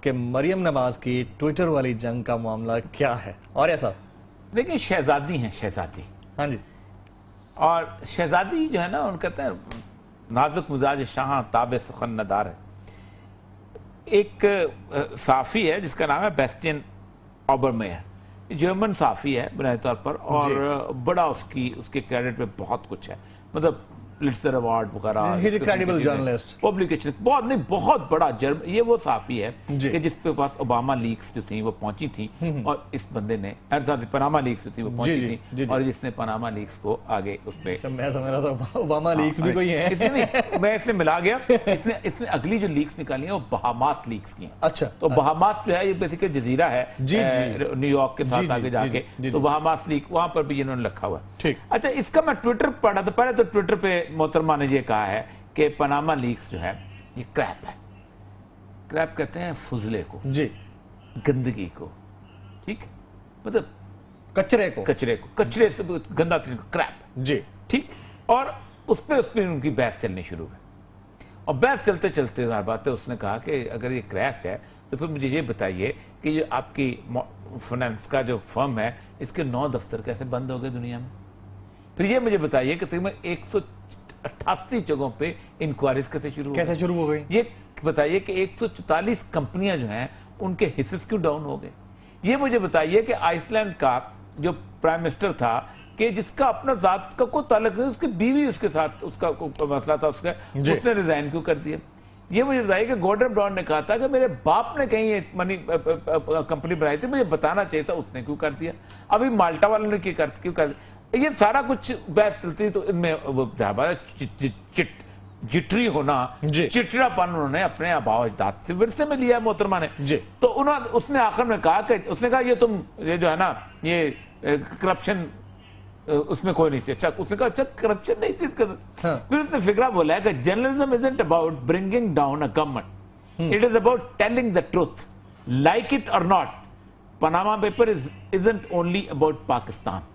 کہ مریم نواز کی ٹویٹر والی جنگ کا معاملہ کیا ہے؟ اور ایسا دیکھیں شہزادی ہیں شہزادی. ہاں جی. اور شہزادی جو ہے نا ان کہتے ہیں نازک مزاج شاہاں تاب سخن ندار ہے. ایک صحافی ہے جس کا نام ہے بیسٹین اوبرمیئر, جرمن صحافی ہے بنیادی طور پر, اور بڑا اس کے کریڈٹ پہ بہت کچھ ہے, مطلب پلٹزر ایوارڈ وغیرہ, پبلیکیشن بہت بڑا جرم. یہ وہ صحافی ہے کہ جس کے پاس اوباما لیکس جو تھیں وہ پہنچی تھیں, اور اس بندے نے پاناما لیکس جو تھیں وہ پہنچی تھیں, اور جس نے پاناما لیکس کو آگے اس پہ میں سمجھ رہا تھا اوباما لیکس بھی کوئی ہے, میں اس میں ملا گیا. اس نے اگلی جو لیکس نکالی ہیں وہ بہاماس لیکس کی ہیں. اچھا, تو بہاماس جو ہے یہ بیسیکلی جزیرہ ہے نیو یارک کے ساتھ آگے جا کے, تو بہاماس لیک وہاں پر بھی انہوں نے رکھا ہوا ہے. اچھا, اس کا میں ٹویٹر پڑھا تھا پہلے, تو ٹویٹر پہ محترمہ نے یہ کہا ہے کہ پاناما لیکس جو ہے یہ کریپ ہے. کریپ کہتے ہیں فضلے کو, جی, گندگی کو, ٹھیک, مطلب کچرے سے گندا ترین کریپ, جی, ٹھیک. اور اس پہ ان کی بحث چلنی شروع ہوئی, اور بحث چلتے چلتے ظاہر بات ہے اس نے کہا کہ اگر یہ کریپ ہے تو پھر مجھے یہ بتائیے کہ یہ آپ کی فائنانس کا جو فرم ہے اس کے 9 دفتر کیسے بند ہو گئے دنیا میں. پھر یہ مجھے بتائیے کہ تقریباً 188 جگہوں پہ انکوائریز کیسے شروع ہو گئی. یہ بتائیے کہ 144 کمپنیاں جو ہیں ان کے حصص کیوں ڈاؤن ہو گئے. یہ مجھے بتائیے کہ آئس لینڈ کا جو پرائم منسٹر تھا کہ جس کا اپنا ذات کا کوئی تعلق نہیں, اس کی بیوی اس کے ساتھ اس کا مسئلہ تھا, اس نے ریزائن کیوں کر دیا. یہ مجھے بتائیے کہ گورڈن براؤن نے کہا تھا کہ میرے باپ نے کہیں منی کمپنی بنائی تھی, مجھے بتانا چاہیے تھا, اس نے کیوں کر دیا. ابھی مالٹا والوں نے کیوں کر دیا. یہ سارا کچھ بحث چلتی, تو ان میں جٹری ہونا, چٹڑا پن انہوں نے اپنے آباء و اجداد سے ورثے میں لیا ہے محترمہ نے. تو اس نے آخر میں کہا کہ اس نے کہا یہ جو ہے نا یہ کرپشن اس میں کوئی نہیں تھی. اچھا, اس نے کہا اچھا کرپشن نہیں تھی. پھر اس نے فکرہ بولا ہے کہ journalism isn't about bringing down a government, it is about telling the truth, like it or not. Panama paper isn't only about Pakistan.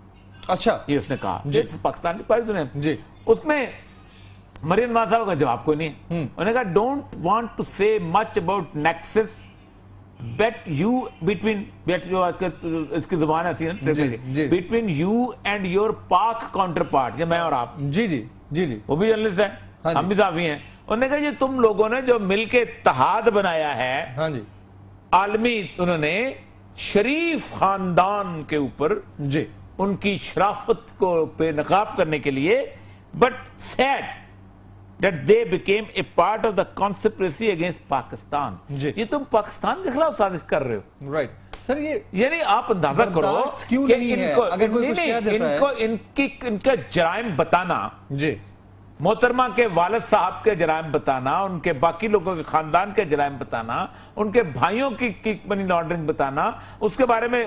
اچھا, یہ اس نے کہا پاکستان کی پاری دنیا. جی, اس میں مریم نواز صاحب کا جواب کوئی نہیں. انہوں نے کہا don't want to say much about nexus bet you between, bet جو آج کل اس کی زبان ہے between you and your Pak counterpart, یہ میں اور آپ, جی جی جی جی, وہ بھی جرنلسٹ ہیں, ہم بھی صحافی ہیں. انہوں نے کہا یہ تم لوگوں نے جو مل کے اتحاد بنایا ہے, ہاں جی, عالمی, انہوں نے شریف خاندان کے اوپر, جی, ان کی شرافت کو پہ نقاب کرنے کے لیے, but said that they became a part of the conspiracy against Pakistan. یہ تم پاکستان کے خلاف سازش کر رہے ہو. رائٹ سر, یہ یعنی آپ اندازہ کرو کہ ان کا جرائم بتانا, جی, محترمہ کے والد صاحب کے جرائم بتانا, ان کے باقی لوگوں کے خاندان کے جرائم بتانا, ان کے بھائیوں کی منی لانڈرنگ بتانا, اس کے بارے میں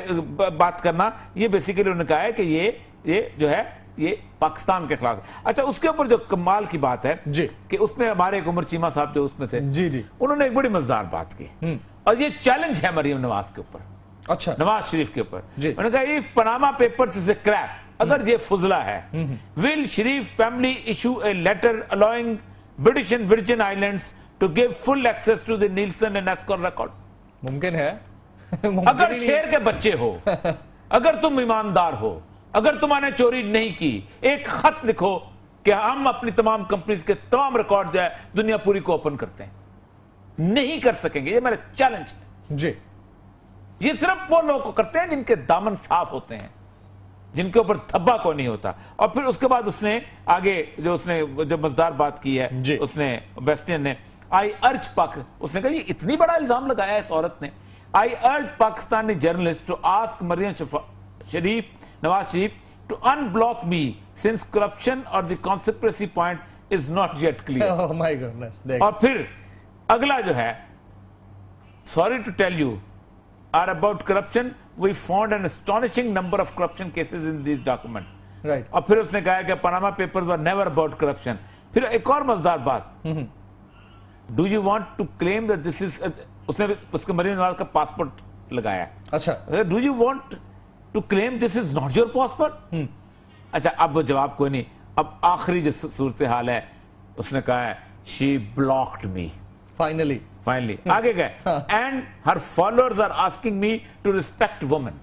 بات کرنا, یہ بیسیکلی انہوں نے کہا ہے کہ یہ جو ہے یہ پاکستان کے خلاف. اچھا, اس کے اوپر جو کمال کی بات ہے, جی, کہ اس میں ہمارے ایک عمر چیمہ صاحب جو اس میں تھے, جی جی, انہوں نے ایک بڑی مزدار بات کی, اور یہ چیلنج ہے مریم نواز کے اوپر, اچھا, نواز شریف کے اوپر. انہوں نے کہا if Panama Papers is a crap, اگر یہ فضلہ ہے, will Sharif family issue a letter allowing British and Virgin Islands to give full access to the Nielsen and Escort record? ممکن ہے, اگر شیر کے بچے ہو, اگر تم ایماندار ہو, اگر تمہوں نے چوری نہیں کی, ایک خط لکھو کہ ہم اپنی تمام کمپنیز کے تمام ریکارڈ جو ہے دنیا پوری کو اوپن کرتے ہیں. نہیں کر سکیں گے, یہ میرا چیلنج ہے. جی, یہ صرف وہ لوگ کو کرتے ہیں جن کے دامن صاف ہوتے ہیں, جن کے اوپر دھبا کوئی نہیں ہوتا. اور پھر اس کے بعد اس نے آگے جو مزدار بات کی ہے, اس نے بیسٹین نے, I urge اس نے کہا یہ اتنی بڑا الزام لگایا اس عورت نے, I urge Pakistani journalists to ask Maryam Nawaz Sharif to unblock me since corruption or the conspiracy point is not yet clear. Oh my goodness. اور پھر اگلا جو ہے, sorry to tell you, are about corruption. We found an astonishing number of corruption cases in these documents. Right. اور پھر اس نے کہا کہ Panama Papers were never about corruption. پھر ایک اور مزدار بات, do you want to claim that this is, اس کے مریم نواز کا پاسپورٹ لگایا. اچھا, do you want to claim this is not your passport? اچھا, اب وہ جواب کوئی نہیں. اب آخری جو صورتحال ہے, اس نے کہا ہے she blocked me. فائنلی آگے گئے and her followers are asking me to respect women.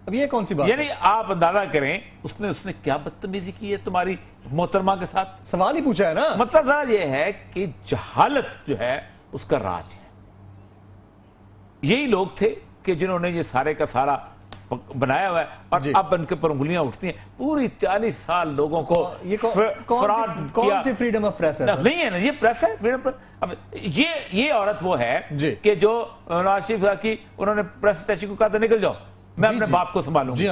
اب یہ کون سی بات؟ یعنی آپ اندازہ کریں اس نے کیا بدتمیزی کی ہے تمہاری محترمہ کے ساتھ. سوال ہی پوچھا ہے نا. مطلب ذرا یہ ہے کہ جہالت جو ہے اس کا راج ہے. یہی لوگ تھے کہ جنہوں نے یہ سارے کا سارا بنایا ہوا ہے اور اب ان کے پر انگلیاں اٹھتی ہیں. پوری 40 سال لوگوں کو فراڈ کیا. کون سی فریڈم آف پریس ہے؟ نہیں ہے نا یہ پریس ہے فریڈم. اب یہ عورت وہ ہے کہ جو نواز شریف کی انہوں نے پریس اٹیچی کو کہا تھا نکل جاؤ میں اپنے باپ کو سنبھالوں گی.